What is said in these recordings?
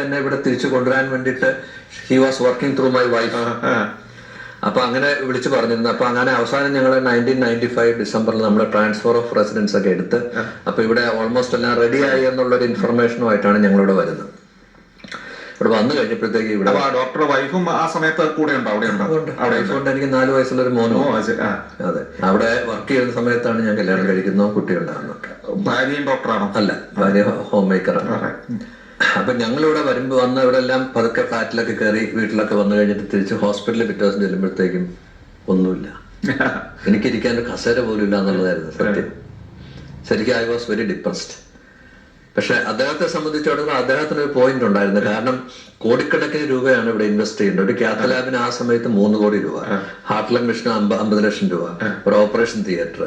എന്നെ ഇവിടെ തിരിച്ചു കൊണ്ടുവരാൻ വേണ്ടിയിട്ട് he was working through my wife. അപ്പൊ അങ്ങനെ വിളിച്ചു പറഞ്ഞിരുന്നു. അപ്പൊ അങ്ങനെ അവസാനം ഞങ്ങൾ 1995 ഡിസംബറിൽ നമ്മുടെ ട്രാൻസ്ഫർ ഓഫ് റെസിഡൻസ് ഒക്കെ എടുത്ത് അപ്പൊ ഇവിടെ ഓൾമോസ്റ്റ് എല്ലാം റെഡിയായി എന്നുള്ളൊരു ഇൻഫർമേഷനുമായിട്ടാണ് ഞങ്ങളിവിടെ വരുന്നത്. ഇവിടെ വന്നു കഴിഞ്ഞപ്പോഴത്തേക്ക് ഇവിടെ ഡോക്ടർ വൈഫും ആ സമയത്ത് കൂടെ ഉണ്ടോ? അതുകൊണ്ട് എനിക്ക് 4 വയസ്സുള്ളൊരു മോനോ. അതെ, അവിടെ വർക്ക് ചെയ്യുന്ന സമയത്താണ് ഞാൻ കല്യാണം കഴിക്കുന്നോ കുട്ടിയുണ്ടാകുന്നത്. ഭാര്യയും ഡോക്ടറാണോ? അല്ല, ഭാര്യ ഹോം മേക്കറാണ്. അപ്പൊ ഞങ്ങളിവിടെ വരുമ്പോ വന്ന് ഇവിടെ എല്ലാം പതുക്കെ ഫ്ലാറ്റിലൊക്കെ കയറി വീട്ടിലൊക്കെ വന്നു കഴിഞ്ഞിട്ട് തിരിച്ച് ഹോസ്പിറ്റലിൽ പിറ്റേ ദിവസം ചെല്ലുമ്പോഴത്തേക്കും ഒന്നുമില്ല. എനിക്കിരിക്കാൻ ഒരു കസേര പോലും ഇല്ല എന്നുള്ളതായിരുന്നു സത്യം. ശരിക്കും ഐ വാസ് വെരി ഡിപ്രസ്ഡ്. പക്ഷെ അദ്ദേഹത്തെ സംബന്ധിച്ചിടത്തോളം അദ്ദേഹത്തിന് ഒരു പോയിന്റ് ഉണ്ടായിരുന്നു. കാരണം കോടിക്കണക്കിന് രൂപയാണ് ഇവിടെ ഇൻവെസ്റ്റ് ചെയ്യേണ്ടത്. ഒരു കാത്ത് ലാബിന് ആ സമയത്ത് 3 കോടി രൂപ, ഹാർട്ട് ലങ് മിഷന് 50 ലക്ഷം രൂപ, ഒരു ഓപ്പറേഷൻ തിയേറ്റർ,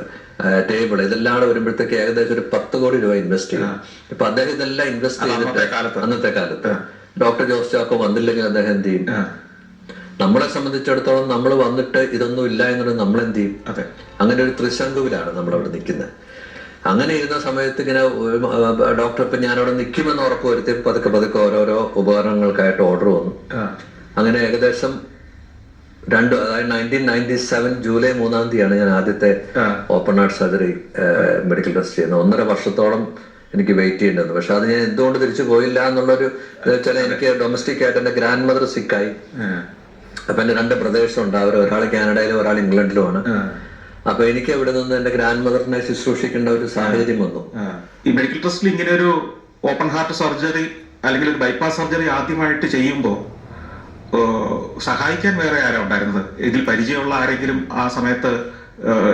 ടേബിൾ, ഇതെല്ലാം വരുമ്പോഴത്തേക്ക് ഏകദേശം ഒരു 10 കോടി രൂപ ഇൻവെസ്റ്റ് ചെയ്യും. ഇപ്പൊ അദ്ദേഹം ഇതെല്ലാം ഇൻവെസ്റ്റ് ചെയ്തിട്ട് അന്നത്തെ കാലത്ത് ഡോക്ടർ ജോസ് ചാക്കോ വന്നില്ലെങ്കിൽ അദ്ദേഹം എന്ത് ചെയ്യും? നമ്മളെ സംബന്ധിച്ചിടത്തോളം നമ്മൾ വന്നിട്ട് ഇതൊന്നും ഇല്ല എന്നുള്ളത് നമ്മൾ എന്ത് ചെയ്യും? അങ്ങനെ ഒരു ത്രിശങ്കുവിലാണ് നമ്മളവിടെ നിൽക്കുന്നത്. അങ്ങനെ ഇരുന്ന സമയത്ത് ഇങ്ങനെ ഡോക്ടർ ഇപ്പൊ ഞാനവിടെ നിൽക്കുമെന്ന് ഉറപ്പ് വരുത്തി പതുക്കെ പതുക്കെ ഓരോരോ ഉപകരണങ്ങൾക്കായിട്ട് ഓർഡർ വന്നു. അങ്ങനെ ഏകദേശം അതായത് 1997 ജൂലൈ 3-ാം തീയതിയാണ് ഞാൻ ആദ്യത്തെ open heart surgery medical test ചെയ്യുന്നത്. 1.5 വർഷത്തോളം എനിക്ക് വെയിറ്റ് ചെയ്യേണ്ടത്. പക്ഷെ അത് ഞാൻ എന്തുകൊണ്ട് തിരിച്ചു പോയില്ല എന്നുള്ളൊരു വെച്ചാൽ എനിക്ക് ഡൊമസ്റ്റിക് ആയിട്ട് എന്റെ ഗ്രാൻഡ് മദർ സിക്കായി. അപ്പൊ എന്റെ 2 ബ്രദേഴ്സ് ഉണ്ട്. ഒരാൾ കാനഡയിലും ഒരാൾ ഇംഗ്ലണ്ടിലുമാണ്. അപ്പൊ എനിക്ക് ഇവിടെ നിന്ന് എന്റെ ഗ്രാൻഡ് മദറിനെ ശുശ്രൂഷിക്കേണ്ട ഒരു സാഹചര്യം വന്നു. ഈ മെഡിക്കൽ ട്രസ്റ്റിൽ ഇങ്ങനെ ഒരു ഓപ്പൺ ഹാർട്ട് സർജറി അല്ലെങ്കിൽ ഒരു ബൈപ്പാസ് സർജറി ആദ്യമായിട്ട് ചെയ്യുമ്പോൾ സഹായിക്കാൻ വേറെ ആരാ ഉണ്ടായിരുന്നത്? ഇതിൽ പരിചയമുള്ള ആരെങ്കിലും ആ സമയത്ത്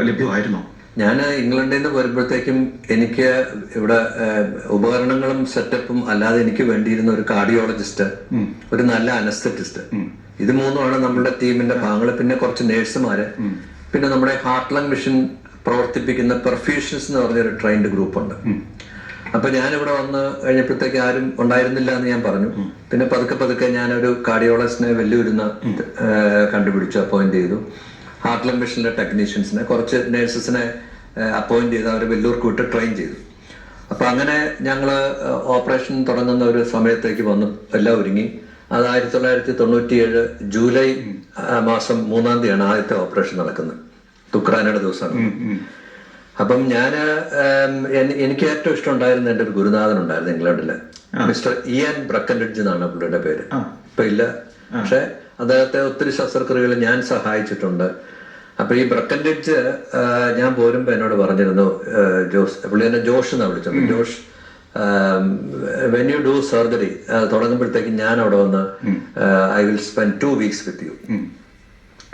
ലഭ്യമായിരുന്നോ? ഞാൻ ഇംഗ്ലണ്ടിൽ നിന്ന് വരുമ്പോഴത്തേക്കും എനിക്ക് ഇവിടെ ഉപകരണങ്ങളും സെറ്റപ്പും അല്ലാതെ എനിക്ക് വേണ്ടിയിരുന്ന ഒരു കാർഡിയോളജിസ്റ്റ്, ഒരു നല്ല അനസ്തറ്റിസ്റ്റ്, ഇത് 3ആണ് നമ്മുടെ ടീമിന്റെ ഭാഗങ്ങൾ. പിന്നെ കുറച്ച് നേഴ്സുമാര്, പിന്നെ നമ്മുടെ ഹാർട്ട് ലങ് മിഷൻ പ്രവർത്തിപ്പിക്കുന്ന പെർഫ്യൂഷൻസ് എന്ന് പറഞ്ഞൊരു ട്രെയിൻഡ് ഗ്രൂപ്പ് ഉണ്ട്. അപ്പൊ ഞാനിവിടെ വന്ന് കഴിഞ്ഞപ്പോഴത്തേക്ക് ആരും ഉണ്ടായിരുന്നില്ല എന്ന് ഞാൻ പറഞ്ഞു. പിന്നെ പതുക്കെ പതുക്കെ ഞാനൊരു കാർഡിയോളജിസ്റ്റിനെ വെല്ലുവിരുന്ന കണ്ടുപിടിച്ചു, അപ്പോയിന്റ് ചെയ്തു. ഹാർട്ട് ലങ് മിഷനിലെ ടെക്നീഷ്യൻസിനെ, കുറച്ച് നേഴ്സസിനെ അപ്പോയിന്റ് ചെയ്ത് അവരെ വെല്ലൂർക്ക് വിട്ട് ട്രെയിൻ ചെയ്തു. അപ്പൊ അങ്ങനെ ഞങ്ങള് ഓപ്പറേഷൻ തുടങ്ങുന്ന ഒരു സമയത്തേക്ക് വന്നു, എല്ലാം ഒരുങ്ങി. അത് 1997 ജൂലൈ മാസം 3-ാം തീയതിയാണ് ആദ്യത്തെ ഓപ്പറേഷൻ നടക്കുന്നത്. തുക്രാനയുടെ ദിവസമാണ്. അപ്പം എനിക്ക് ഏറ്റവും ഇഷ്ടം ഉണ്ടായിരുന്ന എൻ്റെ ഒരു ഗുരുനാഥൻ ഉണ്ടായിരുന്നു ഇംഗ്ലണ്ടില്, മിസ്റ്റർ ഇയാൻ ബ്രക്കൻറിഡ്ജ് എന്നാണ് പുള്ളിയുടെ പേര്. ഇപ്പൊ ഇല്ല, പക്ഷെ അദ്ദേഹത്തെ ഒത്തിരി ശസ്ത്രക്രിയകൾ ഞാൻ സഹായിച്ചിട്ടുണ്ട്. അപ്പൊ ഈ ബ്രക്കൻറിഡ്ജ് ഞാൻ പോരുമ്പോ എന്നോട് പറഞ്ഞിരുന്നു, പുള്ളി എന്നെ ജോഷ് എന്നാ വിളിച്ചത്, Josh when you do surgery തുടങ്ങുമ്പോഴത്തേക്ക് ഞാൻ അവിടെ വന്ന് I will spend 2 weeks with you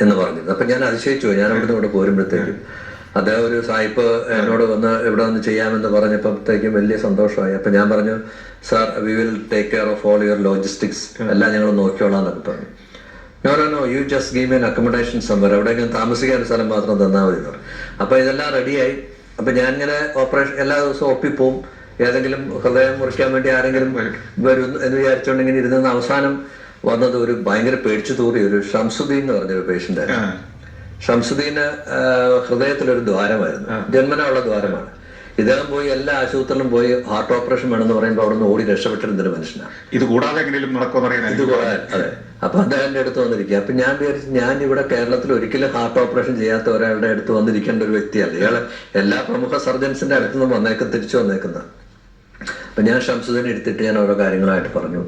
എന്ന് പറഞ്ഞിരുന്നു. അപ്പൊ ഞാൻ അതിശയിച്ചു. ഞാൻ അവിടുന്ന് ഇവിടെ പോരുമ്പോഴത്തേക്കും അദ്ദേഹം ഒരു സായിപ്പ് എന്നോട് വന്ന് ഇവിടെ വന്ന് ചെയ്യാമെന്ന് പറഞ്ഞപ്പോഴത്തേക്കും വലിയ സന്തോഷമായി. അപ്പൊ ഞാൻ പറഞ്ഞു, sir we will take care of all your logistics, എല്ലാം ഞങ്ങൾ നോക്കിക്കോളാം എന്നൊക്കെ പറഞ്ഞു. No you just give an accommodation somewhere, എവിടെയെങ്കിലും താമസിക്കാൻ ഒരു സ്ഥലം മാത്രം തന്നാൽ മതി എന്ന് പറഞ്ഞു. അപ്പൊ ഇതെല്ലാം റെഡിയായി. അപ്പൊ ഞാൻ ഇങ്ങനെ ഓപ്പറേഷൻ എല്ലാ ദിവസവും ഒപ്പിപ്പോവും, ഏതെങ്കിലും ഹൃദയം മുറിക്കാൻ വേണ്ടി ആരെങ്കിലും വരും എന്ന് വിചാരിച്ചുകൊണ്ടിങ്ങനെ ഇരുന്ന അവസാനം വന്നത് ഒരു ഭയങ്കര പേടിച്ചു തൂറിയ ഒരു ഷംസുദ്ദീൻ എന്ന് പറഞ്ഞൊരു പേഷ്യന്റ് ആയിരുന്നു. ഷംസുദ്ദീന് ഹൃദയത്തിലൊരു ദ്വാരമായിരുന്നു, ജന്മന ഉള്ള ദ്വാരമാണ്. ഇദ്ദേഹം പോയി എല്ലാ ആശുപത്രിയിലും പോയി ഹാർട്ട് ഓപ്പറേഷൻ വേണമെന്ന് പറയുമ്പോൾ അവിടെ നിന്ന് ഓടി രക്ഷപ്പെട്ടിരുന്നൊരു മനുഷ്യനാണ്. ഇത് കൂടാതെ എങ്ങനെയും ഇത് കൂടാതെ അതെ. അപ്പൊ അദ്ദേഹം എന്റെ അടുത്ത് വന്നിരിക്കുക. അപ്പൊ ഞാൻ വിചാരിച്ചു, ഞാൻ ഇവിടെ കേരളത്തിൽ ഒരിക്കലും ഹാർട്ട് ഓപ്പറേഷൻ ചെയ്യാത്ത ഒരാളുടെ അടുത്ത് വന്നിരിക്കേണ്ട ഒരു വ്യക്തിയല്ല ഇയാള്. എല്ലാ പ്രമുഖ സർജൻസിന്റെ അടുത്ത് നിന്നും തിരിച്ചു വന്നേക്കുന്ന. അപ്പൊ ഞാൻ ഷംസുദ്ദീനെ എടുത്തിട്ട് ഞാൻ ഓരോ കാര്യങ്ങളായിട്ട് പറഞ്ഞു.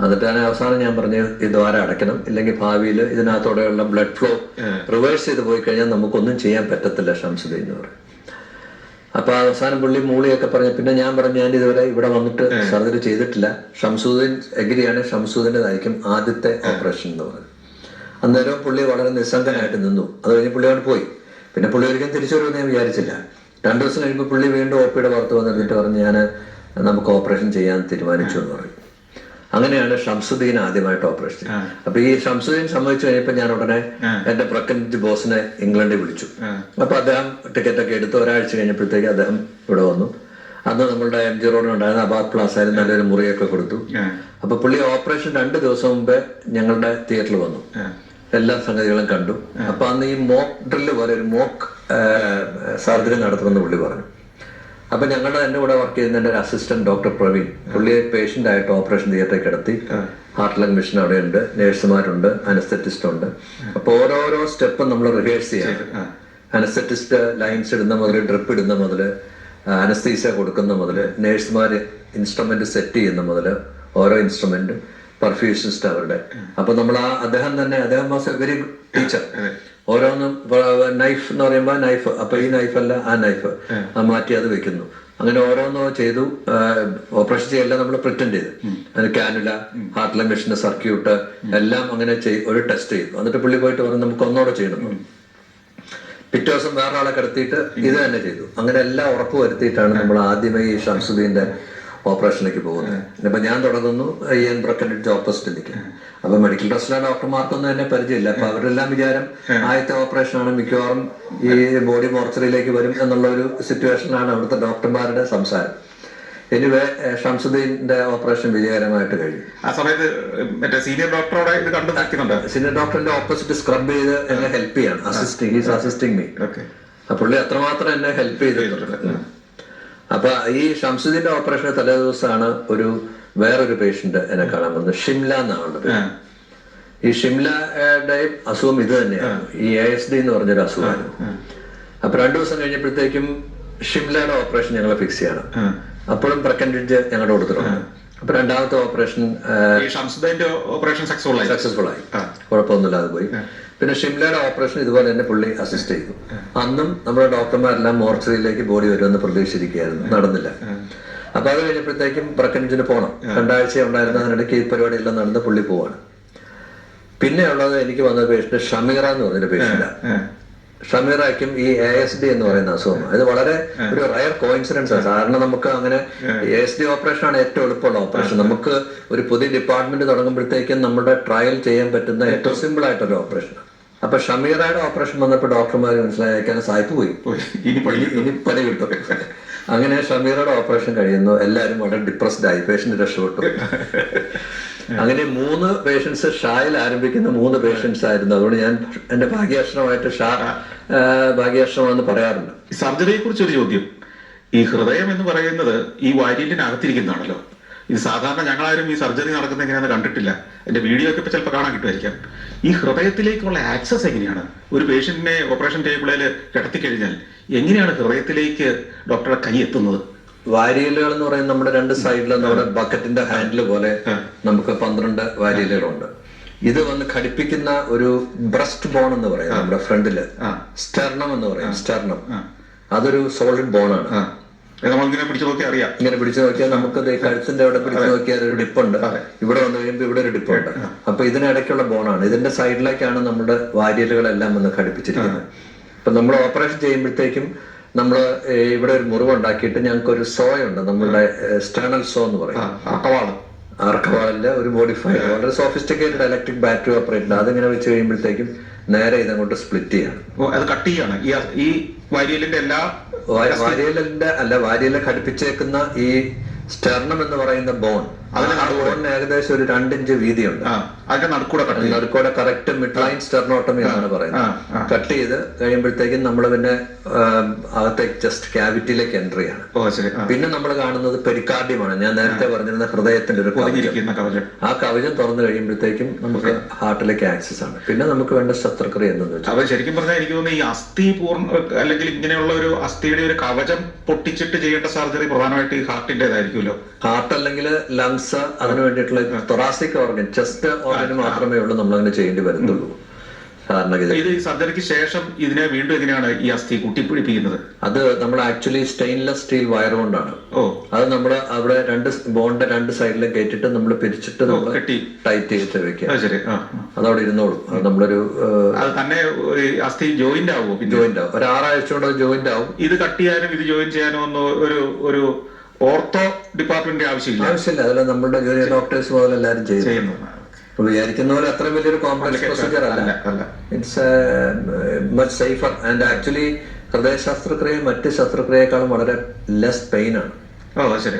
എന്നിട്ട് അവസാനം ഞാൻ പറഞ്ഞു, ഈ ദ്വാരം അടയ്ക്കണം, ഇല്ലെങ്കിൽ ഭാവിയിൽ ഇതിനകത്തോടെയുള്ള ബ്ലഡ് ഫ്ലോ റിവേഴ്സ് ചെയ്ത് പോയി കഴിഞ്ഞാൽ നമുക്കൊന്നും ചെയ്യാൻ പറ്റത്തില്ല ഷംസുദ്ദീൻ എന്ന് പറയും. അപ്പൊ അവസാനം പുള്ളി മൂളിയൊക്കെ പറഞ്ഞു. പിന്നെ ഞാൻ പറഞ്ഞു, ഞാൻ ഇതുവരെ ഇവിടെ വന്നിട്ട് സർജറി ചെയ്തിട്ടില്ല. ഷംസുദ്ദീൻ എഗ്രിയാണ്, ഷംസുദ്ദീൻ്റെതായിരിക്കും ആദ്യത്തെ ഓപ്പറേഷൻ എന്ന് പറഞ്ഞു. അന്നേരം പുള്ളി വളരെ നിസ്സംഗനായിട്ട് നിന്നു. അത് കഴിഞ്ഞ് പുള്ളി അവിടെ പോയി. പിന്നെ പുള്ളി ഒരിക്കലും തിരിച്ചു വരുമെന്ന് ഞാൻ വിചാരിച്ചില്ല. 2 ദിവസം കഴിയുമ്പോൾ പുള്ളി വീണ്ടും OP-യുടെ പുറത്ത് വന്നിട്ട് പറഞ്ഞു, ഞാൻ നമുക്ക് ഓപ്പറേഷൻ ചെയ്യാൻ തീരുമാനിച്ചു എന്ന് പറയും. അങ്ങനെയാണ് ഷംസുദ്ദീൻ ആദ്യമായിട്ട് ഓപ്പറേഷൻ ചെയ്തത്. അപ്പൊ ഈ ഷംസുദ്ദീൻ സംഭവിച്ചു കഴിഞ്ഞപ്പോ ഞാൻ ഉടനെ എന്റെ ബ്രക്കൻറിഡ്ജ് ബോസിനെ ഇംഗ്ലണ്ടിൽ വിളിച്ചു. അപ്പൊ അദ്ദേഹം ടിക്കറ്റൊക്കെ എടുത്ത് ഒരാഴ്ച കഴിഞ്ഞപ്പോഴത്തേക്ക് അദ്ദേഹം ഇവിടെ വന്നു. അന്ന് നമ്മളുടെ MG റോഡിനുണ്ടായിരുന്ന അബാദ് പ്ലാസയിൽ നല്ലൊരു മുറിയൊക്കെ കൊടുത്തു. അപ്പൊ പുള്ളി ഓപ്പറേഷൻ 2 ദിവസം മുമ്പേ ഞങ്ങളുടെ തിയേറ്ററിൽ വന്നു, എല്ലാ സംഗതികളും കണ്ടു. അപ്പൊ അന്ന് ഈ മോക്ക് ഡ്രില്ല് പോലെ ഒരു മോക്ക് സർജറി നടത്തുമെന്ന് പുള്ളി പറഞ്ഞു. അപ്പൊ ഞങ്ങളുടെ എന്റെ കൂടെ വർക്ക് ചെയ്യുന്ന എന്റെ അസിസ്റ്റന്റ് ഡോക്ടർ പ്രവീൺ, പുള്ളിയെ പേഷ്യന്റ് ആയിട്ട് ഓപ്പറേഷൻ തിയേറ്ററിൽ കിടത്തി. ഹാർട്ട് ലങ് മെഷീൻ അവിടെ ഉണ്ട്, നേഴ്സുമാരുണ്ട്, അനസ്തറ്റിസ്റ്റ് ഉണ്ട്. അപ്പൊ ഓരോരോ സ്റ്റെപ്പും നമ്മൾ റിഹേഴ്സ് ചെയ്യാം. അനസ്തറ്റിസ്റ്റ് ലൈൻസ് ഇടുന്ന മുതൽ, ഡ്രിപ്പ് ഇടുന്ന മുതൽ, അനസ്തീസിയ കൊടുക്കുന്ന മുതൽ, നേഴ്സുമാര് ഇൻസ്ട്രുമെന്റ് സെറ്റ് ചെയ്യുന്ന മുതൽ, ഓരോ ഇൻസ്ട്രുമെന്റും, പെർഫ്യൂഷനിസ്റ്റ് അവരുടെ. അപ്പൊ നമ്മൾ അദ്ദേഹം was A very good teacher. ഓരോന്നും നൈഫ് എന്ന് പറയുമ്പോൾ നൈഫ്, അപ്പൊ ഈ നൈഫല്ല ആ നൈഫ് മാറ്റി അത് വെക്കുന്നു. അങ്ങനെ ഓരോന്നോ ചെയ്തു. ഓപ്പറേഷൻ ചെയ്യല്ല നമ്മൾ പ്രിറ്റൻഡ് ചെയ്തു. അതിന് കാനുല, ഹാർട്ട് ലങ് മെഷീന്റെ സർക്യൂട്ട് എല്ലാം അങ്ങനെ ഒരു ടെസ്റ്റ് ചെയ്തു. എന്നിട്ട് പുള്ളി പോയിട്ട് പറഞ്ഞു നമുക്ക് ഒന്നോടെ ചെയ്യണം. പിറ്റേ ദിവസം വേറെ ആളെ കിടത്തിയിട്ട് ഇത് തന്നെ ചെയ്തു. അങ്ങനെ എല്ലാം ഉറപ്പ് വരുത്തിയിട്ടാണ് നമ്മൾ ആദ്യമേ ഈ ഷംസുദ്ദീന്റെ ഓപ്പറേഷനിലേക്ക് പോകുന്നത്. ഇപ്പൊ ഞാൻ തുടങ്ങുന്നു ഇയൻ ബ്രക്കൻഡിന്റെ ഓപ്പോസിറ്റിലേക്ക്. അപ്പൊ മെഡിക്കൽ ട്രസ്റ്റിലെ ഡോക്ടർമാർക്കൊന്നും എന്നെ പരിചയമില്ല. അപ്പൊ അവരെല്ലാം വിചാരം ആദ്യത്തെ ഓപ്പറേഷനാണ്, മിക്കവാറും ഈ ബോഡി മോർച്ചറിയിലേക്ക് വരും എന്നുള്ള ഒരു സിറ്റുവേഷനിലാണ് അവിടുത്തെ ഡോക്ടർമാരുടെ സംസാരം. എനിവേ ഷംസുദ്ദീന്റെ ഓപ്പറേഷൻ വിജയകരമായിട്ട് കഴിഞ്ഞു. ആ സമയത്ത് മറ്റേ സീനിയർ ഡോക്ടറോടെ ഇത് കണ്ടു നിൽക്കുന്നുണ്ട്. സീനിയർ ഡോക്ടറിന്റെ ഓപ്പോസിറ്റ് സ്ക്രബ് ചെയ്ത് എന്നെ ഹെൽപ്പ് ചെയ്യാണ്, അസിസ്റ്റിംഗ് മീ. പുള്ളി അത്രമാത്രം എന്നെ ഹെൽപ്പ് ചെയ്തിട്ടുണ്ട്. അപ്പൊ ഈ ഷംസുദ്ദീന്റെ ഓപ്പറേഷന് തലേ ദിവസമാണ് വേറൊരു പേഷ്യന്റ് എന്നെ കാണാൻ വന്നത്. ഷിംല എന്നാണ് പേര്. ഈ ഷിംലയുടെ അസുഖം ഇത് തന്നെയാണ്, ഈ ASD എന്ന് പറഞ്ഞൊരു അസുഖമാണ്. അപ്പൊ 2 ദിവസം കഴിഞ്ഞപ്പോഴത്തേക്കും ഷിംലയുടെ ഓപ്പറേഷൻ ഞങ്ങൾ ഫിക്സ് ചെയ്യണം. അപ്പോഴും പ്രക്കൻഡിറ്റ് ഞങ്ങളുടെ കൊടുത്തിട്ടുണ്ട്. അപ്പൊ രണ്ടാമത്തെ ഓപ്പറേഷൻ സക്സസ്ഫുൾ ആയി, കുഴപ്പമൊന്നുമില്ലാതെ പോയി. പിന്നെ ഷിംലയുടെ ഓപ്പറേഷൻ ഇതുപോലെ തന്നെ പുള്ളി അസിസ്റ്റ് ചെയ്തു. അന്നും നമ്മുടെ ഡോക്ടർമാരെല്ലാം മോർച്ചറിയിലേക്ക് ബോഡി വരുമെന്ന് പ്രതീക്ഷിച്ചിരിക്കുകയായിരുന്നു, നടന്നില്ല. അപ്പൊ അത് കഴിഞ്ഞപ്പോഴത്തേക്കും പ്രക്കൻഡിന് പോകണം. 2 ആഴ്ച ഉണ്ടായിരുന്ന അതിനിടയ്ക്ക് ഈ പരിപാടിയെല്ലാം നടന്ന് പുള്ളി പോവാണ്. പിന്നെ ഉള്ളത് എനിക്ക് വന്ന പേഷ്യന്റ് ഷമീറ എന്ന് പറഞ്ഞൊരു പേഷ്യന്റാണ്. ഷമീറയ്ക്കും ഈ ASD എന്ന് പറയുന്ന അസുഖമാണ്. ഇത് വളരെ ഒരു റയർ കോയിൻസിഡൻസ് ആണ്. സാധാരണ നമുക്ക് അങ്ങനെ ASD ഓപ്പറേഷൻ ആണ് ഏറ്റവും എളുപ്പമുള്ള ഓപ്പറേഷൻ. നമുക്ക് ഒരു പുതിയ ഡിപ്പാർട്ട്മെന്റ് തുടങ്ങുമ്പോഴത്തേക്കും നമ്മുടെ ട്രയൽ ചെയ്യാൻ പറ്റുന്ന ഏറ്റവും സിമ്പിൾ ആയിട്ടൊരു ഓപ്പറേഷൻ. അപ്പൊ ഷമീറയുടെ ഓപ്പറേഷൻ വന്നപ്പോൾ ഡോക്ടർമാർ മനസ്സിലാക്കാൻ സായിപ്പ് പോയി, ഇനി പണി കിട്ടും. അങ്ങനെ ഷമീറയുടെ ഓപ്പറേഷൻ കഴിയുന്നു. എല്ലാവരും വളരെ ഡിപ്രസ്ഡ് ആയി, പേഷ്യന്റ് രക്ഷപ്പെട്ടു. അങ്ങനെ 3 പേഷ്യൻസ് ഷായിൽ ആരംഭിക്കുന്ന 3 പേഷ്യൻസ് ആയിരുന്നു. അതുകൊണ്ട് ഞാൻ എന്റെ ഭാഗ്യാക്ഷരമായിട്ട് ഷാ ഭാഗ്യാക്ഷരമാണെന്ന് പറയാറുണ്ട്. സർജറിയെ കുറിച്ചൊരു ചോദ്യം. ഈ ഹൃദയം എന്ന് പറയുന്നത് ഈ വാരിയലിനകത്തിരിക്കുന്നതാണല്ലോ. ഇത് സാധാരണ ഞങ്ങളാരും ഈ സർജറി നടക്കുന്ന എങ്ങനെയാണെന്ന് കണ്ടിട്ടില്ല. എന്റെ വീഡിയോ ഒക്കെ ഇപ്പൊ ചിലപ്പോൾ കാണാൻ കിട്ടുമായിരിക്കാം. ഈ ഹൃദയത്തിലേക്കുള്ള ആക്സസ് എങ്ങനെയാണ്? ഒരു പേഷ്യന്റിനെ ഓപ്പറേഷൻ ടേബിളിൽ കിടത്തിക്കഴിഞ്ഞാൽ എങ്ങനെയാണ് ഹൃദയത്തിലേക്ക് ഡോക്ടറുടെ കൈ എത്തുന്നത്? വാരിയലുകൾ എന്ന് പറയുന്നത് നമ്മുടെ 2 സൈഡിലും നമ്മുടെ ബക്കറ്റിന്റെ ഹാൻഡിൽ പോലെ നമുക്ക് 12 വാരിയലുകളുണ്ട്. ഇത് വന്ന് ഘടിപ്പിക്കുന്ന ഒരു ബ്രസ്റ്റ് ബോൺ എന്ന് പറയും നമ്മുടെ ഫ്രണ്ടില്, സ്റ്റെർണം എന്ന് പറയും. സ്റ്റെർണം അതൊരു സോളിഡ് ബോണാണ്. നമ്മളിങ്ങനെ പിടിച്ചു നോക്കിയാൽ അറിയാം. ഇങ്ങനെ പിടിച്ചു നോക്കിയാൽ നമുക്ക് കഴുത്തിന്റെ അവിടെ പിടിച്ചു നോക്കിയാൽ ഒരു ഡിപ്പുണ്ട്. ഇവിടെ വന്നു കഴിയുമ്പോൾ ഇവിടെ ഒരു ഡിപ്പുണ്ട്. അപ്പൊ ഇതിനിടയ്ക്കുള്ള ബോണാണ്. ഇതിന്റെ സൈഡിലേക്കാണ് നമ്മുടെ വാരിയലുകളെല്ലാം വന്ന് ഘടിപ്പിച്ചിരിക്കുന്നത്. അപ്പൊ നമ്മൾ ഓപ്പറേഷൻ ചെയ്യുമ്പോഴത്തേക്കും നമ്മൾ ഇവിടെ ഒരു മുറിവ് ഉണ്ടാക്കിയിട്ട് ഞങ്ങൾക്ക് ഒരു സോ ഉണ്ട്, നമ്മളുടെ സ്റ്റേണൽ സോ എന്ന് പറയും. ആർക്കവാളിന്റെ ഒരു മോഡിഫൈഡ് വളരെ സോഫിസ്റ്റിക്കേറ്റഡ് ഇലക്ട്രിക് ബാറ്ററി ഓപ്പറേറ്റഡ്. അതിങ്ങനെ വെച്ച് കഴിയുമ്പോഴത്തേക്കും നേരെ ഇതങ്ങോട്ട് സ്പ്ലിറ്റ് ചെയ്യാണ്. അത് കട്ട് ചെയ്യാണ് ഈ വാരിയലിന്റെ വാരിയലിനെ ഘടിപ്പിച്ചേക്കുന്ന ഈ സ്റ്റെർണം എന്ന് പറയുന്ന ബോൺ, ബോണിന് ഏകദേശം ഒരു 2 ഇഞ്ച് വീതിയുണ്ട്. നടുക്കൂടെ കറക്റ്റ് മിഡ് ലൈൻ സ്റ്റെർണോട്ടമി എന്നാണ് പറയുന്നത്. കട്ട് ചെയ്ത് കഴിയുമ്പോഴത്തേക്കും നമ്മൾ പിന്നെ അകത്തേക്ക് ജസ്റ്റ് ക്യാവിറ്റിയിലേക്ക് എൻട്രി ആണ്. പിന്നെ നമ്മൾ കാണുന്നത് പെരിക്കാർഡിയമാണ്. ഞാൻ നേരത്തെ പറഞ്ഞിരുന്ന ഹൃദയത്തിന്റെ ഒരു കവചം. ആ കവചം തുറന്നു കഴിയുമ്പോഴത്തേക്കും നമുക്ക് ഹാർട്ടിലേക്ക് ആക്സസ് ആണ്. പിന്നെ നമുക്ക് വേണ്ട ശസ്ത്രക്രിയ എന്തെന്ന് വെച്ചാൽ, ശരിക്കും പറഞ്ഞാൽ എനിക്ക് തോന്നുന്നു ഈ അസ്ഥി അല്ലെങ്കിൽ ഇങ്ങനെയുള്ള ഒരു അസ്ഥിയുടെ ഒരു കവചം പൊട്ടിച്ചിട്ട് ചെയ്യേണ്ട സർജറി പ്രധാനമായിട്ട് ഈ ഹാർട്ടിന്റേതായിരിക്കുമല്ലോ. ഹാർട്ട് അല്ലെങ്കിൽ ലങ്സ്, അതിനു വേണ്ടിയിട്ടുള്ള തൊറാസിക് ഓർഗൻ, ചെസ്റ്റ് ഓർഗന് മാത്രമേ ഉള്ളൂ നമ്മൾ അങ്ങനെ ചെയ്യേണ്ടി വരുന്നുള്ളൂ സാധാരണഗതി. ഇത് സർജറിക്ക് ശേഷം ഇതിനെ വീണ്ടും എങ്ങനെയാണ് ഈ അസ്ഥി കുട്ടിപ്പിടിപ്പിക്കുന്നത്? അത് നമ്മൾ ആക്ച്വലി സ്റ്റെയിൻലെസ് സ്റ്റീൽ വയർ കൊണ്ടാണ്. അത് നമ്മൾ അവിടെ ബോണിന്റെ 2 സൈഡിലും കയറ്റിട്ട് നമ്മൾ പിരിച്ചിട്ട് നമ്മൾ ടൈറ്റ് ചെയ്തിട്ട് വെക്കുക. അതവിടെ ഇരുന്നോളും. അത് നമ്മളൊരു തന്നെ അസ്ഥി ജോയിന്റ് ആവും. ജോയിന്റ് ആവും. ഒരു 6 ആഴ്ച കൊണ്ട് ജോയിന്റ് ആവും. ഇത് കട്ട് ചെയ്യാനും ഇത് ജോയിൻ ചെയ്യാനും ഒന്നും ഒരു ഓർത്തോ ഡിപ്പാർട്ട്മെന്റ് ആവശ്യമില്ല. അതിൽ നമ്മുടെ ജൂനിയർ ഡോക്ടേഴ്സ് മുതൽ എല്ലാവരും ചെയ്യുന്നു. വിചാരിക്കുന്ന പോലെ അത്ര വലിയൊരു കോംപ്ലക്സ് പ്രൊസീജിയർ അല്ല. It's much safer and actually ഹൃദയ ശസ്ത്രക്രിയ മറ്റ് ശസ്ത്രക്രിയേക്കാളും വളരെ ലെസ് പെയിൻ ആണ്.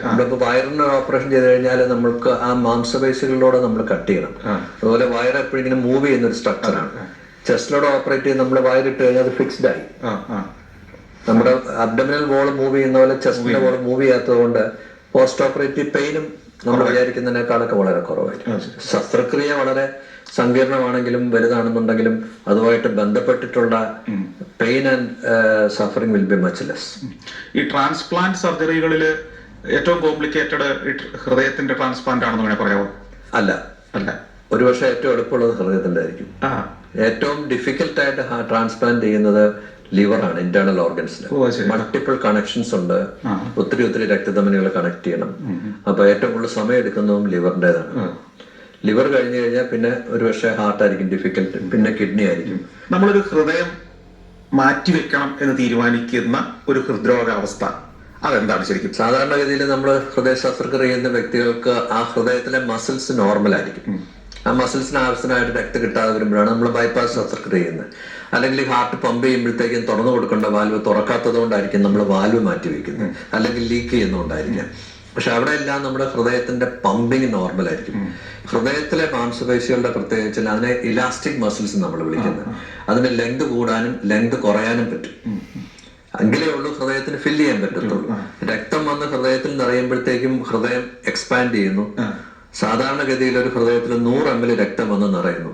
നമ്മളിപ്പോ വയറിന് ഓപ്പറേഷൻ ചെയ്ത് കഴിഞ്ഞാൽ നമ്മൾക്ക് ആ മാംസപേശികളിലൂടെ നമ്മൾ കട്ട് ചെയ്യണം. അതുപോലെ വയർ എപ്പോഴും ഇങ്ങനെ മൂവ് ചെയ്യുന്ന ഒരു സ്ട്രക്ചറാണ്. ചെസ്റ്റിലൂടെ ഓപ്പറേറ്റ് ചെയ്ത് നമ്മൾ വയറിട്ട് കഴിഞ്ഞാൽ അത് ഫിക്സ്ഡ് ആയി. നമ്മുടെ അബ്ഡമിനൽ വോൾ മൂവ് ചെയ്യുന്ന പോലെ ചെസ്റ്റിന്റെ വോൾ മൂവ് ചെയ്യാത്തത് കൊണ്ട് പോസ്റ്റ് ഓപ്പറേറ്റീവ് പെയിനും നമ്മൾ വിചാരിക്കുന്നതിനേക്കാളൊക്കെ വളരെ കുറവായിരിക്കും. ശസ്ത്രക്രിയ വളരെ സങ്കീർണമാണെങ്കിലും വലുതാണെന്നുണ്ടെങ്കിലും അതുമായിട്ട് ബന്ധപ്പെട്ടിട്ടുള്ള pain and suffering will be much less. ഈ ട്രാൻസ്പ്ലാന്റ് സർജറികളിൽ ഏറ്റവും കോംപ്ലിക്കേറ്റഡ് ഹൃദയത്തിന്റെ ട്രാൻസ്പ്ലാന്റ് ആണെന്ന് വേണേൽ പറയാമോ? അല്ല, അല്ല. ഒരുപക്ഷെ ഏറ്റവും എളുപ്പമുള്ളത് ഹൃദയത്തിന്റെ ആയിരിക്കും. ഏറ്റവും ഡിഫിക്കൽട്ട് ആയിട്ട് ട്രാൻസ്പ്ലാന്റ് ചെയ്യുന്നത് ലിവറാണ്. ഇന്റേണൽ ഓർഗൻസിന് മൾട്ടിപ്പിൾ കണക്ഷൻസ് ഉണ്ട്. ഒത്തിരി രക്തധമനികൾ കണക്ട് ചെയ്യണം. അപ്പൊ ഏറ്റവും കൂടുതൽ സമയം എടുക്കുന്നതും ലിവറിൻ്റെതാണ്. ലിവർ കഴിഞ്ഞു കഴിഞ്ഞാൽ പിന്നെ ഒരുപക്ഷെ ഹാർട്ട് ആയിരിക്കും ഡിഫിക്കൽട്ട്, പിന്നെ കിഡ്നി ആയിരിക്കും. നമ്മളൊരു ഹൃദയം മാറ്റിവെക്കണം എന്ന് തീരുമാനിക്കുന്ന ഒരു ഹൃദ്രോഗാവസ്ഥ അതെന്താണ് ശരിക്കും? സാധാരണഗതിയിൽ നമ്മൾ ഹൃദയ ശസ്ത്രക്രിയ ചെയ്യുന്ന വ്യക്തികൾക്ക് ആ ഹൃദയത്തിലെ മസിൽസ് നോർമൽ ആയിരിക്കും. ആ മസിൽസിന് ആവശ്യമായിട്ട് രക്തം കിട്ടാതെ വരുമ്പോഴാണ് നമ്മൾ ബൈപ്പാസ് ശസ്ത്രക്രിയ ചെയ്യുന്നത്. അല്ലെങ്കിൽ ഹാർട്ട് പമ്പ് ചെയ്യുമ്പോഴത്തേക്കും തുറന്നു കൊടുക്കേണ്ട വാൽവ് തുറക്കാത്തത് കൊണ്ടായിരിക്കും നമ്മൾ വാൽവ് മാറ്റി വെക്കുന്നത്, അല്ലെങ്കിൽ ലീക്ക് ചെയ്യുന്നതുകൊണ്ടായിരിക്കാം. പക്ഷെ അവിടെ എല്ലാം നമ്മുടെ ഹൃദയത്തിന്റെ പമ്പിങ് നോർമൽ ആയിരിക്കും. ഹൃദയത്തിലെ മാംസപേശികളുടെ പ്രത്യേകിച്ച് അതിനെ ഇലാസ്റ്റിക് മസിൽസ് നമ്മൾ വിളിക്കുന്നത്. അതിന് ലെങ്ത് കൂടാനും ലെങ്ത് കുറയാനും പറ്റും. എങ്കിലേ ഉള്ളൂ ഹൃദയത്തിന് ഫില്ല് ചെയ്യാൻ പറ്റത്തുള്ളൂ. രക്തം വന്ന് ഹൃദയത്തിൽ നിറയുമ്പോഴത്തേക്കും ഹൃദയം എക്സ്പാൻഡ് ചെയ്യുന്നു. സാധാരണഗതിയിൽ ഒരു ഹൃദയത്തിൽ 100 ml രക്തം വന്ന് നിറയുന്നു.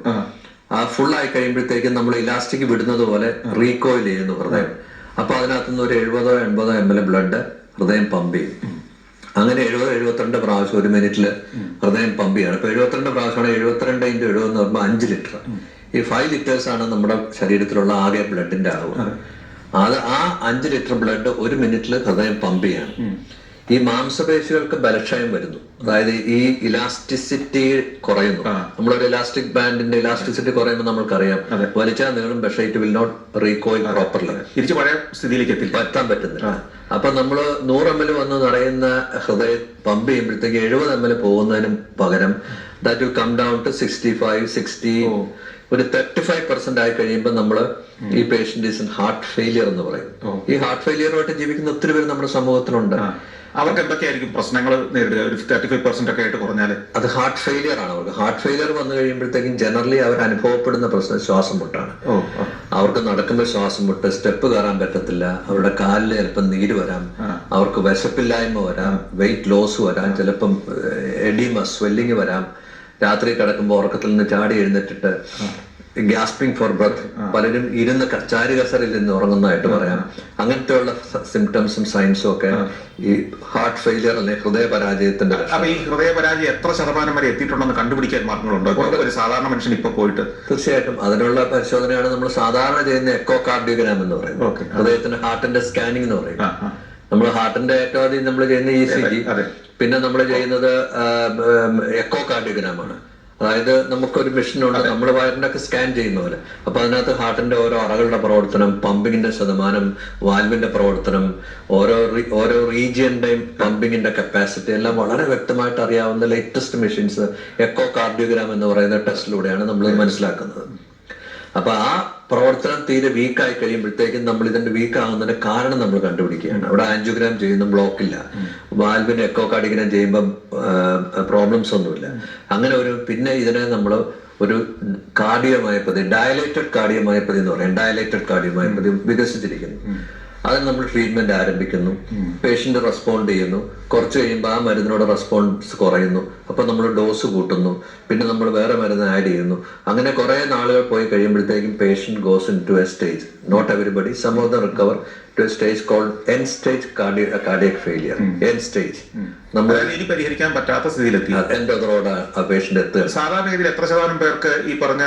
ആ ഫുൾ ആയി കഴിയുമ്പോഴത്തേക്കും നമ്മൾ ഇലാസ്റ്റിക് വിടുന്നത് പോലെ റീകോയിൽ ചെയ്യുന്നു ഹൃദയം. അപ്പൊ അതിനകത്തുനിന്ന് ഒരു 70-80 ml ബ്ലഡ് ഹൃദയം പമ്പ് ചെയ്യും. അങ്ങനെ 70-72 പ്രാവശ്യം ഒരു മിനിറ്റിൽ ഹൃദയം പമ്പ് ചെയ്യണം. ഇപ്പൊ 72 പ്രാവശ്യമാണ്. 72 × 70 എന്ന് പറയുമ്പോൾ 5 ലിറ്റർ. ഈ 5 ലിറ്റേഴ്സ് ആണ് നമ്മുടെ ശരീരത്തിലുള്ള ആകെ ബ്ലഡിന്റെ അളവ്. അത് ആ 5 ലിറ്റർ ബ്ലഡ് ഒരു മിനിറ്റിൽ ഹൃദയം പമ്പ് ചെയ്യണം. ഈ മാംസപേശികൾക്ക് ബലക്ഷയം വരുന്നു. അതായത് ഈ ഇലാസ്റ്റിസിറ്റി കുറയുന്നു. നമ്മളൊരു ഇലാസ്റ്റിക് ബാൻഡിന്റെ ഇലാസ്റ്റിസിറ്റി കുറയുമ്പോൾ നമ്മൾക്കറിയാം വലിച്ചാൽ നീളും, പക്ഷേ it will not recoil properly. തിരിച്ചു പഴയ സ്ഥിതിയിലേക്ക് എത്താൻ പറ്റുന്നില്ല. അപ്പൊ നമ്മള് 100 ml വന്ന് നിറയുന്ന ഹൃദയം പമ്പ് ചെയ്യുമ്പോഴത്തേക്ക് 70 ml പോകുന്നതിനും പകരം that will come down to 65-60. ഒരു 35% ആയി കഴിയുമ്പോൾ നമ്മള് ഈ പേഷ്യന്റ് ഈസ് ഹാർട്ട് ഫെയിലിയർ എന്ന് പറയും. ഈ ഹാർട്ട് ഫെയിലിയറുമായിട്ട് ജീവിക്കുന്ന ഒത്തിരി പേര് നമ്മുടെ സമൂഹത്തിലുണ്ട്. അവർക്ക് എന്തൊക്കെയായിരിക്കും പ്രശ്നങ്ങൾ നേരിടുക? ഒരു 35% ഒക്കെ ആയിട്ട് കുറഞ്ഞാല് അത് ഹാർട്ട് ഫെയിലിയർ ആണ്. അവർക്ക് ഹാർട്ട് ഫെയിലിയർ വന്നു കഴിയുമ്പോഴത്തേക്കും ജനറലി അവർ അനുഭവപ്പെടുന്ന പ്രശ്നം ശ്വാസം മുട്ടാണ്. അവർക്ക് നടക്കുമ്പോൾ ശ്വാസം മുട്ട്, സ്റ്റെപ്പ് കയറാൻ പറ്റത്തില്ല, അവരുടെ കാലിൽ ചിലപ്പം നീര് വരാം, അവർക്ക് വിശപ്പില്ലായ്മ വരാം, വെയിറ്റ് ലോസ് വരാം, ചിലപ്പം എഡീമ സ്വെല്ലിങ് വരാം, രാത്രി കിടക്കുമ്പോൾ ഉറക്കത്തിൽ നിന്ന് ചാടി എഴുന്നേറ്റിട്ട് ഗ്യാസ്പിംഗ് ഫോർ ബ്രത്ത്, പലരും ഇരുന്ന് ചാരി കസറിൽ നിന്ന് ഉറങ്ങുന്നതായിട്ട് പറയാം. അങ്ങനത്തെയുള്ള സിംറ്റംസും സൈൻസും ഒക്കെ ഈ ഹാർട്ട് ഫെയിലിയർ അല്ലെങ്കിൽ ഹൃദയ പരാജയത്തിന്റെ. അപ്പൊ ഈ ഹൃദയ പരാജയം എത്ര ശതമാനം വരെ എത്തിയിട്ടുണ്ടെന്ന് കണ്ടുപിടിക്കാൻ മാർഗങ്ങളുണ്ടോ ഒരു സാധാരണ മനുഷ്യൻ ഇപ്പൊ പോയിട്ട്? തീർച്ചയായിട്ടും അതിനുള്ള പരിശോധനയാണ് നമ്മൾ സാധാരണ ചെയ്യുന്ന എക്കോ കാർഡിയോഗ്രാം എന്ന് പറയുന്നത്. ഹൃദയത്തിന്റെ ഹാർട്ടിന്റെ സ്കാനിങ് എന്ന് പറയും. നമ്മൾ ഹാർട്ടിന്റെ ഏറ്റവും ആദ്യം നമ്മൾ ചെയ്യുന്ന ECG, പിന്നെ നമ്മൾ ചെയ്യുന്നത് എക്കോ കാർഡിയോഗ്രാം ആണ്. അതായത് നമുക്കൊരു മെഷീനുണ്ട്, നമ്മൾ വയറിന്റെ ഒക്കെ സ്കാൻ ചെയ്യുന്ന പോലെ. അപ്പൊ അതിനകത്ത് ഹാർട്ടിന്റെ ഓരോ അറകളുടെ പ്രവർത്തനം, പമ്പിങ്ങിന്റെ ശതമാനം, വാൽവിന്റെ പ്രവർത്തനം, ഓരോ റീജിയന്റെയും പമ്പിങ്ങിന്റെ കപ്പാസിറ്റി എല്ലാം വളരെ വ്യക്തമായിട്ട് അറിയാവുന്ന ലേറ്റസ്റ്റ് മെഷീൻസ് എക്കോ കാർഡിയോഗ്രാം എന്ന് പറയുന്ന ടെസ്റ്റിലൂടെയാണ് നമ്മൾ മനസ്സിലാക്കുന്നത്. അപ്പൊ ആ പ്രവർത്തനം തീരെ വീക്കായി കഴിയുമ്പോഴത്തേക്കും നമ്മൾ ഇതിന്റെ വീക്ക് ആകുന്നതിന്റെ കാരണം നമ്മൾ കണ്ടുപിടിക്കുകയാണ്. അവിടെ ആൻജിയോഗ്രാം ചെയ്യുന്ന ബ്ലോക്കില്ല, വാൽവിന്റെ എക്കോ കാർഡിയോഗ്രാം ചെയ്യുമ്പോൾ പ്രോബ്ലംസ് ഒന്നുമില്ല. അങ്ങനെ പിന്നെ ഇതിനെ നമ്മൾ ഒരു കാർഡിയോമയോപ്പതി, ഡയലേറ്റഡ് കാർഡിയോമയോപ്പതി എന്ന് പറയും. ഡയലേറ്റഡ് കാർഡിയോമയോപ്പതി വികസിച്ചിരിക്കുന്നു. അതിന് നമ്മൾ ട്രീറ്റ്മെന്റ് ആരംഭിക്കുന്നു. പേഷ്യന്റ് റെസ്പോണ്ട് ചെയ്യുന്നു. കുറച്ച് കഴിയുമ്പോൾ ആ മരുന്നിനോട് റെസ്പോൺസ് കുറയുന്നു. അപ്പൊ നമ്മൾ ഡോസ് കൂട്ടുന്നു. പിന്നെ നമ്മൾ വേറെ മരുന്ന് ആഡ് ചെയ്യുന്നു. അങ്ങനെ കുറെ നാളുകൾ പോയി കഴിയുമ്പോഴത്തേക്കും patient goes into a stage, not everybody, some of the recover to a stage called end stage cardiac failure. End stage നമ്മൾ ഇനി പരിഹരിക്കാൻ പറ്റാത്ത സ്ഥിതിയിലെത്തി എൻഡ് ഓഫ് ദ റോഡ് ആ പേഷ്യന്റ് എത്തുക. സാധാരണ രീതിയിൽ എത്ര ശതമാനം പേർക്ക് ഈ പറഞ്ഞ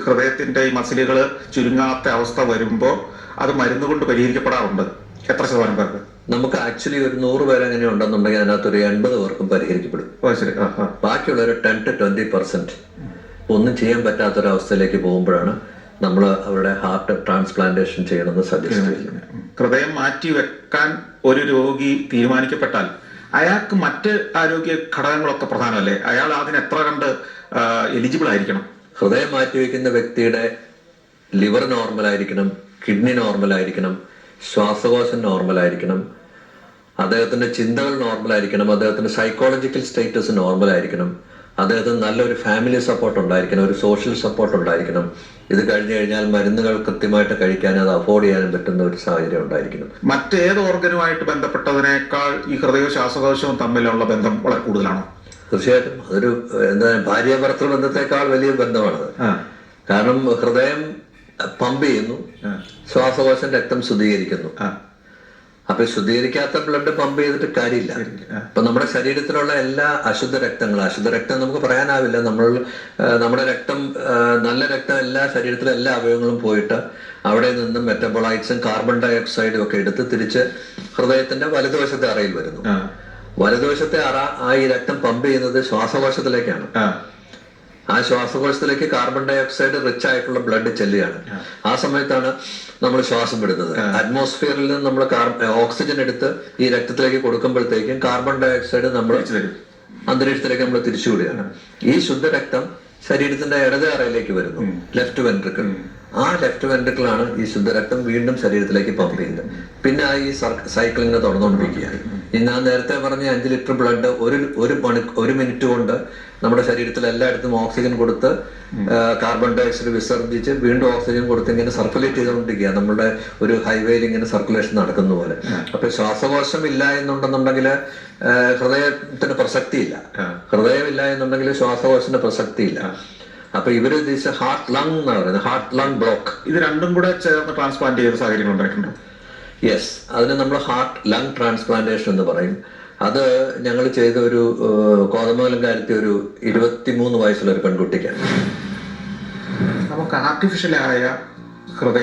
ഹൃദയത്തിന്റെ ഈ മസിലുകൾ ചുരുങ്ങാത്ത അവസ്ഥ വരുമ്പോ അത് മരുന്ന് കൊണ്ട് പരിഹരിക്കപ്പെടാറുണ്ട്? എത്ര ശതമാനം പേർക്ക്? നമുക്ക് ആക്ച്വലി ഒരു 100 പേര് അങ്ങനെ ഉണ്ടെന്നുണ്ടെങ്കിൽ അതിനകത്തൊരു 80 പേർക്കും പരിഹരിക്കപ്പെടും. ബാക്കിയുള്ള ഒരു 10-20% ഒന്നും ചെയ്യാൻ പറ്റാത്തൊരവസ്ഥയിലേക്ക് പോകുമ്പോഴാണ് നമ്മൾ അവരുടെ ഹാർട്ട് ട്രാൻസ്പ്ലാന്റേഷൻ ചെയ്യണമെന്ന് സജസ്റ്റ് ചെയ്യുന്നത്. ഹൃദയം മാറ്റി വെക്കാൻ ഒരു രോഗി തീരുമാനിക്കപ്പെട്ടാൽ അയാൾക്ക് മറ്റ് ആരോഗ്യ ഘടകങ്ങളൊക്കെ പ്രധാനമല്ലേ? അയാൾ അതിന് എത്ര കണ്ട് എലിജിബിൾ ആയിരിക്കണം? ഹൃദയം മാറ്റിവെക്കുന്ന വ്യക്തിയുടെ ലിവർ നോർമൽ ആയിരിക്കണം, കിഡ്നി നോർമൽ ആയിരിക്കണം, ശ്വാസകോശം നോർമൽ ആയിരിക്കണം, അദ്ദേഹത്തിന്റെ ചിന്തകൾ നോർമൽ ആയിരിക്കണം, അദ്ദേഹത്തിന്റെ സൈക്കോളജിക്കൽ സ്റ്റേറ്റസ് നോർമൽ ആയിരിക്കണം, അദ്ദേഹത്തിന് നല്ലൊരു ഫാമിലി സപ്പോർട്ട് ഉണ്ടായിരിക്കണം, ഒരു സോഷ്യൽ സപ്പോർട്ട് ഉണ്ടായിരിക്കണം. ഇത് കഴിഞ്ഞു കഴിഞ്ഞാൽ മരുന്നുകൾ കൃത്യമായിട്ട് കഴിക്കാനും അത് അഫോർഡ് ചെയ്യാനും പറ്റുന്ന ഒരു സാഹചര്യം ഉണ്ടായിരിക്കണം. മറ്റേത് ഓർഗനുമായിട്ട് ബന്ധപ്പെട്ടതിനേക്കാൾ ഈ ഹൃദയവും ശ്വാസകോശവും തമ്മിലുള്ള ബന്ധം വളരെ കൂടുതലാണോ? തീർച്ചയായിട്ടും അതൊരു എന്താ ഭാര്യ ഭർത്തൃ ബന്ധത്തെക്കാൾ വലിയ ബന്ധമാണത്. കാരണം ഹൃദയം പമ്പ് ചെയ്യുന്നു, ശ്വാസകോശം രക്തം ശുദ്ധീകരിക്കുന്നു. അപ്പൊ ശുദ്ധീകരിക്കാത്ത ബ്ലഡ് പമ്പ് ചെയ്തിട്ട് കാര്യമില്ല. അപ്പൊ നമ്മുടെ ശരീരത്തിലുള്ള എല്ലാ അശുദ്ധ രക്തം നമുക്ക് പറയാനാവില്ല. നമ്മുടെ രക്തം, നല്ല രക്തം എല്ലാ ശരീരത്തിലെ എല്ലാ അവയവങ്ങളും പോയിട്ട് അവിടെ നിന്നും മെറ്റബോളൈറ്റ്സും കാർബൺ ഡൈ ഓക്സൈഡും ഒക്കെ എടുത്ത് തിരിച്ച് ഹൃദയത്തിന്റെ വലതുവശത്തെ അറയിൽ വരുന്നു. വലതുവശത്തെ അറ ഈ രക്തം പമ്പ് ചെയ്യുന്നത് ശ്വാസകോശത്തിലേക്കാണ്. ആ ശ്വാസകോശത്തിലേക്ക് കാർബൺ ഡൈ ഓക്സൈഡ് റിച്ച് ആയിട്ടുള്ള ബ്ലഡ് ചെല്ലുകയാണ്. ആ സമയത്താണ് നമ്മൾ ശ്വാസം വിടുന്നത്. അറ്റ്മോസ്ഫിയറിൽ നിന്ന് നമ്മൾ ഓക്സിജൻ എടുത്ത് ഈ രക്തത്തിലേക്ക് കൊടുക്കുമ്പോഴത്തേക്കും കാർബൺ ഡൈ ഓക്സൈഡ് നമ്മൾ അന്തരീക്ഷത്തിലേക്ക് നമ്മൾ തിരിച്ചുവിടുകയാണ്. ഈ ശുദ്ധരക്തം ശരീരത്തിന്റെ ഇടത് അറയിലേക്ക് വരുന്നു, ലെഫ്റ്റ് വെൻട്രിക്കിൾ. ആ ലെഫ്റ്റ് വെൻട്രിക്കിളാണ് ഈ ശുദ്ധരക്തം വീണ്ടും ശരീരത്തിലേക്ക് പമ്പ് ചെയ്യുന്നത്. പിന്നെ ഈ സൈക്ലിംഗ് തുടർന്നുകൊണ്ടിരിക്കുകയാണ്. ഞാൻ നേരത്തെ പറഞ്ഞ 5 ലിറ്റർ ബ്ലഡ് ഒരു മിനിറ്റ് കൊണ്ട് നമ്മുടെ ശരീരത്തിൽ എല്ലായിടത്തും ഓക്സിജൻ കൊടുത്ത് കാർബൺ ഡൈ ഓക്സൈഡ് വിസർജിച്ച് വീണ്ടും ഓക്സിജൻ കൊടുത്ത് ഇങ്ങനെ സർക്കുലേറ്റ് ചെയ്തുകൊണ്ടിരിക്കുക. നമ്മുടെ ഒരു ഹൈവേയിൽ ഇങ്ങനെ സർക്കുലേഷൻ നടക്കുന്ന പോലെ. അപ്പൊ ശ്വാസകോശം ഇല്ല എന്നുണ്ടെന്നുണ്ടെങ്കിൽ ഹൃദയത്തിന് പ്രസക്തിയില്ല, ഹൃദയമില്ല എന്നുണ്ടെങ്കിൽ ശ്വാസകോശത്തിന് പ്രസക്തിയില്ല. അപ്പൊ ഇവര് ഉദ്ദേശിച്ച ഹാർട്ട് ലങ് എന്നാണ് പറയുന്നത്, ഹാർട്ട് ലങ് ബ്ലോക്ക്. ഇത് രണ്ടും കൂടെ ചേർന്ന് ട്രാൻസ്പ്ലാന്റ് ചെയ്ത സാഹചര്യങ്ങൾ ഉണ്ടായിട്ടുണ്ടോ? യെസ്, അതിന് നമ്മൾ ഹാർട്ട് ലങ് ട്രാൻസ്പ്ലാന്റേഷൻ എന്ന് പറയും. അത് ഞങ്ങൾ ചെയ്ത ഒരു കോതമംഗലംകാരത്തി ഒരു 23 വയസ്സുള്ള ഒരു പെൺകുട്ടിക്കാണ്. നമുക്ക് ആർട്ടിഫിഷ്യലായ ഹൃദയ